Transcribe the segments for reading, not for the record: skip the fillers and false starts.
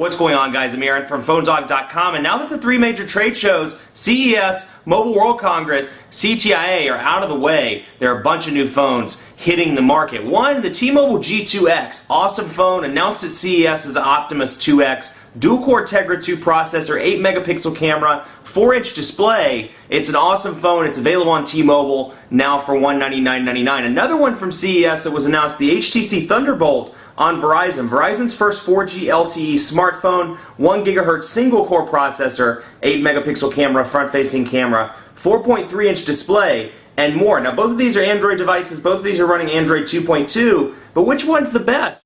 What's going on, guys? I'm Aaron from PhoneDog.com, and now that the three major trade shows, CES, Mobile World Congress, CTIA, are out of the way, there are a bunch of new phones hitting the market. One, the T-Mobile G2x, awesome phone, announced at CES as the Optimus 2X, dual-core Tegra 2 processor, 8-megapixel camera, 4-inch display. It's an awesome phone. It's available on T-Mobile now for $199.99. Another one from CES that was announced, the HTC ThunderBolt on Verizon. Verizon's first 4G LTE smartphone, 1 GHz single-core processor, 8-megapixel camera, front-facing camera, 4.3-inch display, and more. Now, both of these are Android devices. Both of these are running Android 2.2, but which one's the best?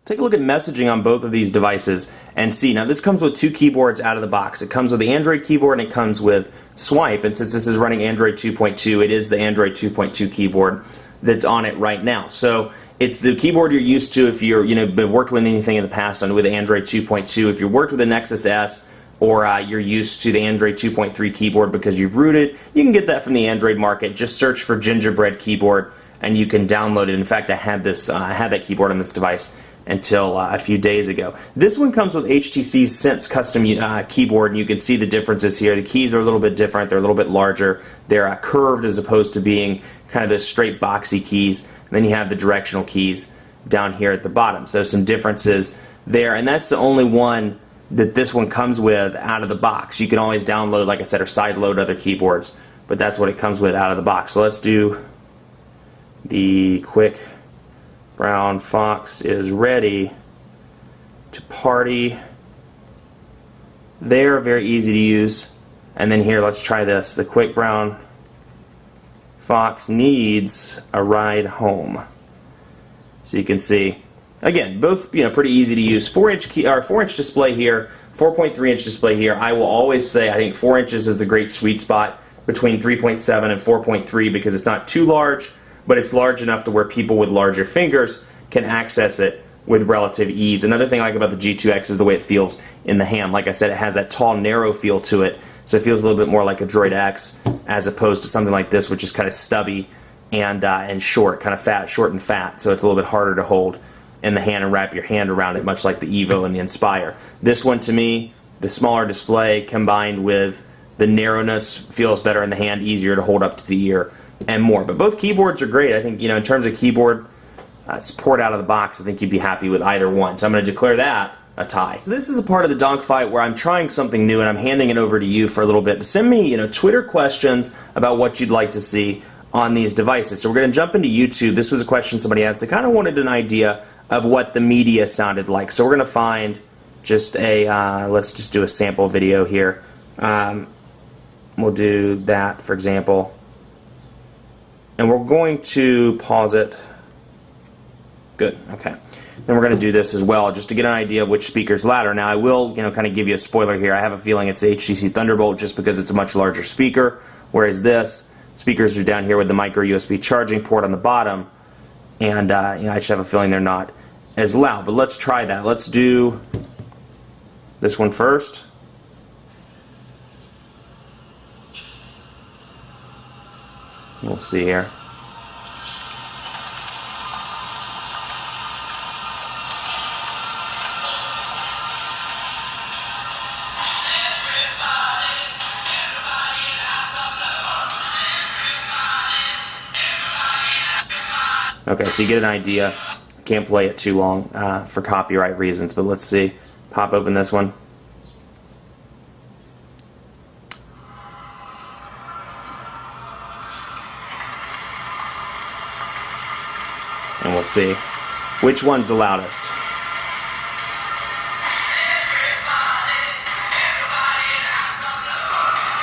Take a look at messaging on both of these devices and see. Now, this comes with two keyboards out of the box. It comes with the Android keyboard and it comes with Swipe. And since this is running Android 2.2, it is the Android 2.2 keyboard that's on it right now. So it's the keyboard you're used to if you're, been worked with anything in the past on with Android 2.2. If you worked with the Nexus S, or you're used to the Android 2.3 keyboard because you've rooted, you can get that from the Android market. Just search for Gingerbread keyboard and you can download it. In fact, I had that keyboard on this device until a few days ago. This one comes with HTC's Sense custom keyboard, and you can see the differences here. The keys are a little bit different. They're a little bit larger. They're curved as opposed to being kind of the straight boxy keys. And then you have the directional keys down here at the bottom. So some differences there, and that's the only one that this one comes with out of the box. You can always download, like I said, or sideload other keyboards, but that's what it comes with out of the box. So let's do the quick brown fox is ready to party. They're very easy to use. And then here, let's try this. The quick brown fox needs a ride home. So you can see, again, both pretty easy to use. 4-inch display here, 4.3-inch display here. I will always say I think 4 inches is the great sweet spot between 3.7 and 4.3 because it's not too large, but it's large enough to where people with larger fingers can access it with relative ease. Another thing I like about the G2x is the way it feels in the hand. Like I said, it has that tall, narrow feel to it, so it feels a little bit more like a Droid X as opposed to something like this, which is kind of stubby and short, kind of fat, short and fat, so it's a little bit harder to hold in the hand and wrap your hand around it, much like the Evo and the Inspire. This one, to me, the smaller display combined with the narrowness feels better in the hand, easier to hold up to the ear, and more. But both keyboards are great. I think, in terms of keyboard support out of the box, I think you'd be happy with either one. So I'm going to declare that a tie. So this is a part of the Dogfight where I'm trying something new and I'm handing it over to you for a little bit to send me, Twitter questions about what you'd like to see on these devices. So we're going to jump into YouTube. This was a question somebody asked. They kind of wanted an idea of what the media sounded like. So we're going to find just a, let's just do a sample video here. We'll do that, for example. And we're going to pause it. Good, okay. Then we're going to do this as well, just to get an idea of which speaker's louder. Now, I will, kind of give you a spoiler here. I have a feeling it's the HTC ThunderBolt just because it's a much larger speaker, whereas this, speakers are down here with the micro USB charging port on the bottom, and I just have a feeling they're not as loud. But let's try that. Let's do this one first. We'll see here. Okay, so you get an idea. Can't play it too long for copyright reasons, but let's see. Pop open this one. And we'll see which one's the loudest.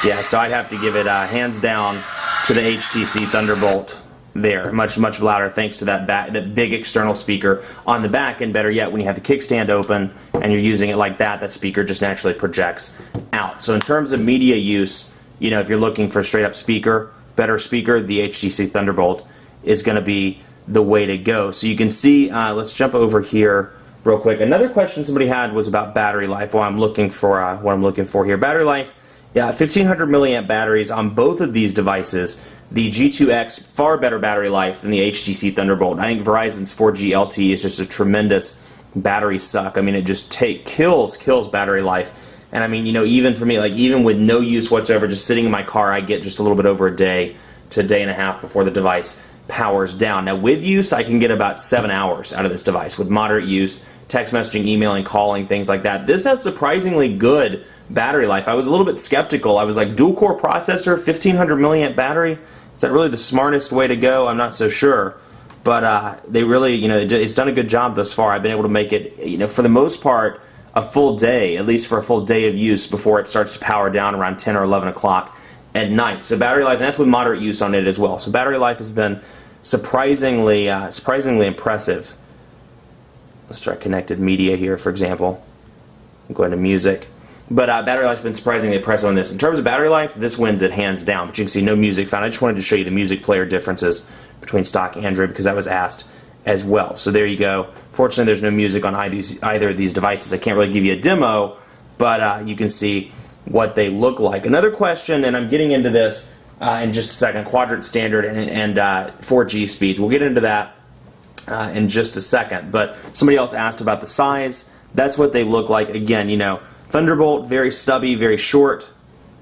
Yeah, so I'd have to give it hands down to the HTC ThunderBolt there. Much louder thanks to that big external speaker on the back, and better yet, when you have the kickstand open and you're using it like that, that speaker just naturally projects out. So in terms of media use, if you're looking for a straight up speaker, better speaker, the HTC ThunderBolt is going to be the way to go. So you can see, let's jump over here real quick. Another question somebody had was about battery life. What I'm looking for here. Battery life Yeah, 1500 milliamp batteries on both of these devices. The G2X, far better battery life than the HTC ThunderBolt. I think Verizon's 4G LTE is just a tremendous battery suck. I mean, it just kills battery life. And I mean, you know, even for me, like even with no use whatsoever, just sitting in my car, I get just a little bit over a day to a day and a half before the device powers down. Now with use, I can get about 7 hours out of this device with moderate use, text messaging, emailing, calling, things like that. This has surprisingly good battery life. I was a little bit skeptical. I was like, dual core processor, 1500 milliamp battery. Is that really the smartest way to go? I'm not so sure. But they really, you know, it's done a good job thus far. I've been able to make it, you know, for the most part, a full day, at least for a full day of use before it starts to power down around 10 or 11 o'clock at night. So battery life, and that's with moderate use on it as well. So battery life has been surprisingly impressive. Let's try connected media here, for example. I'm going to music. But battery life has been surprisingly impressive on this. In terms of battery life, this wins it hands down. But you can see no music found. I just wanted to show you the music player differences between stock and Android because that was asked as well. So there you go. Fortunately, there's no music on either of these devices. I can't really give you a demo, but you can see what they look like. Another question, and I'm getting into this in just a second, quadrant standard and 4G speeds. We'll get into that in just a second. But somebody else asked about the size. That's what they look like. Again, you know, ThunderBolt, very stubby, very short.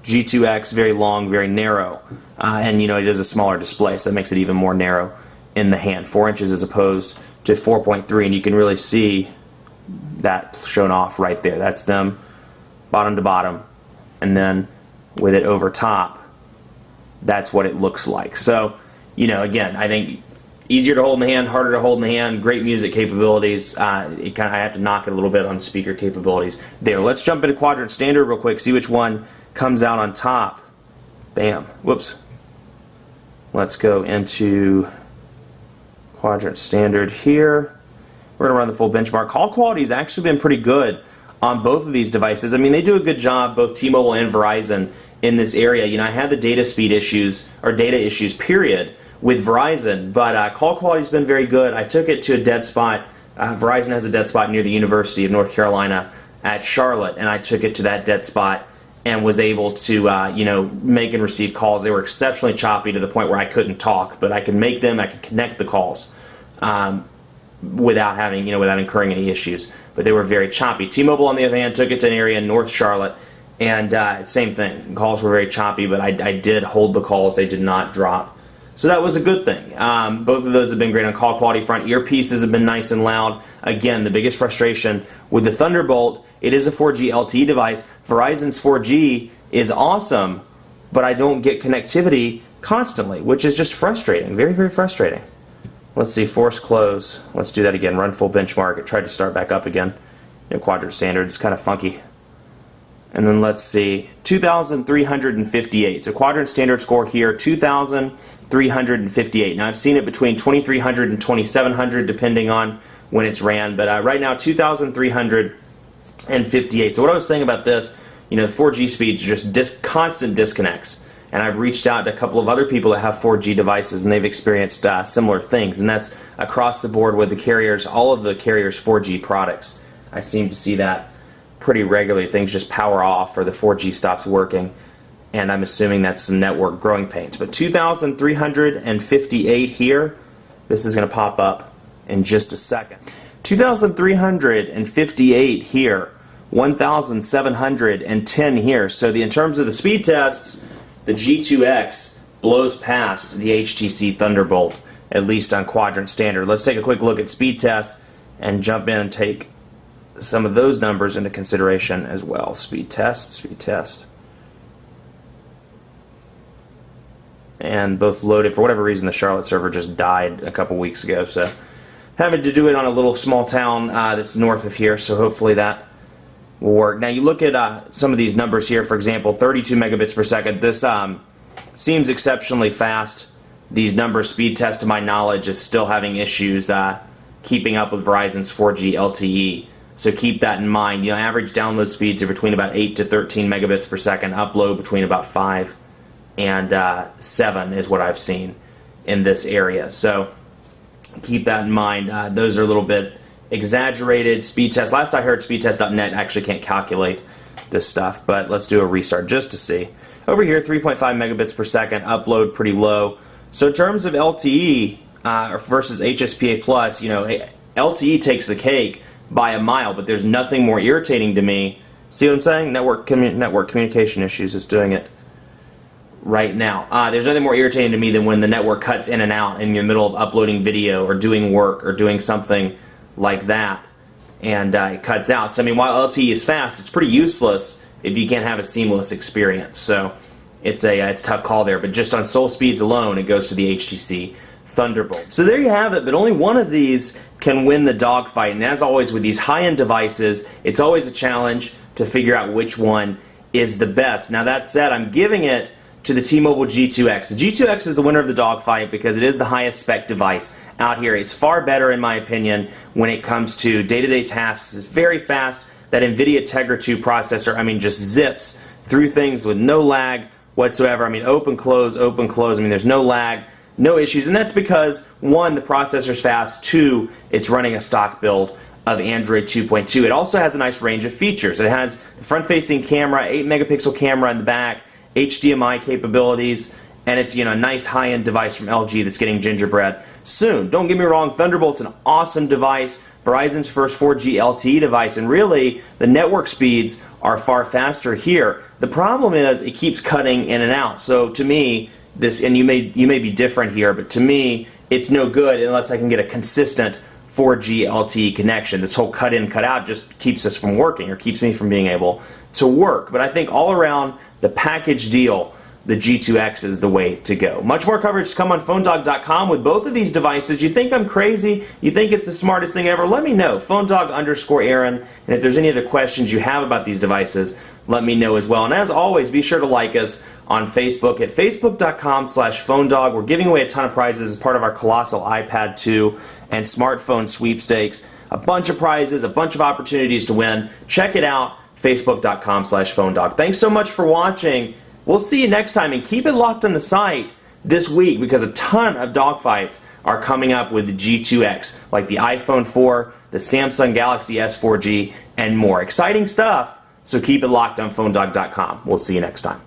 G2X, very long, very narrow. And, you know, it is a smaller display, so that makes it even more narrow in the hand. 4 inches as opposed to 4.3, and you can really see that shown off right there. That's them bottom to bottom, and then with it over top, that's what it looks like. So, you know, again, I think easier to hold in the hand, harder to hold in the hand, great music capabilities. I have to knock it a little bit on the speaker capabilities there. Let's jump into quadrant standard real quick, see which one comes out on top. Bam. Whoops. Let's go into quadrant standard here. We're going to run the full benchmark. Call quality has actually been pretty good on both of these devices. I mean, they do a good job, both T-Mobile and Verizon, in this area. You know, I had the data speed issues, or data issues, period, with Verizon, but call quality has been very good. I took it to a dead spot. Verizon has a dead spot near the University of North Carolina at Charlotte, and I took it to that dead spot and was able to, you know, make and receive calls. They were exceptionally choppy to the point where I couldn't talk, but I could make them, I could connect the calls without having, you know, without incurring any issues. But they were very choppy. T-Mobile, on the other hand, took it to an area in North Charlotte, and same thing. Calls were very choppy, but I did hold the calls. They did not drop. So that was a good thing. Both of those have been great on call quality front. Earpieces have been nice and loud. Again, the biggest frustration with the ThunderBolt, it is a 4G LTE device. Verizon's 4G is awesome, but I don't get connectivity constantly, which is just frustrating. Very, very frustrating. Let's see, force close. Let's do that again. Run full benchmark. It tried to start back up again. You know, quadrant standard. It's kind of funky. And then let's see, 2,358. So quadrant standard score here, 2,358. Now I've seen it between 2,300 and 2,700 depending on when it's ran, but right now 2,358. So what I was saying about this, you know, 4G speeds are just constant disconnects. And I've reached out to a couple of other people that have 4G devices, and they've experienced similar things. And that's across the board with the carriers, all of the carriers' 4G products. I seem to see that pretty regularly. Things just power off or the 4G stops working, and I'm assuming that's some network growing pains. But 2,358 here, this is going to pop up in just a second. 2,358 here, 1,710 here. So in terms of the speed tests, the G2X blows past the HTC ThunderBolt, at least on quadrant standard. Let's take a quick look at speed test and jump in and take some of those numbers into consideration as well. Speed test, speed test. And both loaded. For whatever reason, the Charlotte server just died a couple weeks ago, so having to do it on a little small town that's north of here, so hopefully that will work. Now you look at some of these numbers here, for example, 32 megabits per second. This seems exceptionally fast. These numbers, speed test to my knowledge, is still having issues keeping up with Verizon's 4G LTE. So keep that in mind. You know, average download speeds are between about 8 to 13 megabits per second. Upload between about 5 and 7 is what I've seen in this area. So keep that in mind. Those are a little bit exaggerated. Speed test. Last I heard, speedtest.net actually can't calculate this stuff, but let's do a restart just to see. Over here, 3.5 megabits per second, upload pretty low. So in terms of LTE versus HSPA+, LTE takes the cake by a mile, but there's nothing more irritating to me. See what I'm saying? Network communication issues is doing it right now. There's nothing more irritating to me than when the network cuts in and out in the middle of uploading video or doing work or doing something like that, and it cuts out. So I mean, while LTE is fast, it's pretty useless if you can't have a seamless experience. So it's a tough call there. But just on soul speeds alone, it goes to the HTC ThunderBolt. So there you have it. But only one of these can win the dogfight. And as always with these high-end devices, it's always a challenge to figure out which one is the best. Now that said, I'm giving it to the T-Mobile G2x. The G2x is the winner of the dogfight because it is the highest spec device out here. It's far better, in my opinion, when it comes to day-to-day tasks. It's very fast. That NVIDIA Tegra 2 processor, I mean, just zips through things with no lag whatsoever. I mean, open, close, open, close. I mean, there's no lag, no issues. And that's because, one, the processor's fast. Two, it's running a stock build of Android 2.2. It also has a nice range of features. It has the front-facing camera, 8-megapixel camera in the back, HDMI capabilities, and it's a nice high-end device from LG that's getting gingerbread soon. Don't get me wrong, Thunderbolt's an awesome device, Verizon's first 4G LTE device, and really the network speeds are far faster here. The problem is it keeps cutting in and out. So to me, this, and you may be different here, but to me it's no good unless I can get a consistent 4G LTE connection. This whole cut in, cut out just keeps us from working, or keeps me from being able to work. But I think all around the package deal, the G2x is the way to go. Much more coverage to come on PhoneDog.com with both of these devices. You think I'm crazy? You think it's the smartest thing ever? Let me know. PhoneDog_Aaron. And if there's any other questions you have about these devices, let me know as well. And as always, be sure to like us on Facebook at Facebook.com/PhoneDog. We're giving away a ton of prizes as part of our colossal iPad 2 and smartphone sweepstakes. A bunch of prizes, a bunch of opportunities to win. Check it out. Facebook.com/PhoneDog. Thanks so much for watching. We'll see you next time, and keep it locked on the site this week because a ton of dogfights are coming up with the G2x, like the iPhone 4, the Samsung Galaxy S4G, and more. Exciting stuff, so keep it locked on PhoneDog.com. We'll see you next time.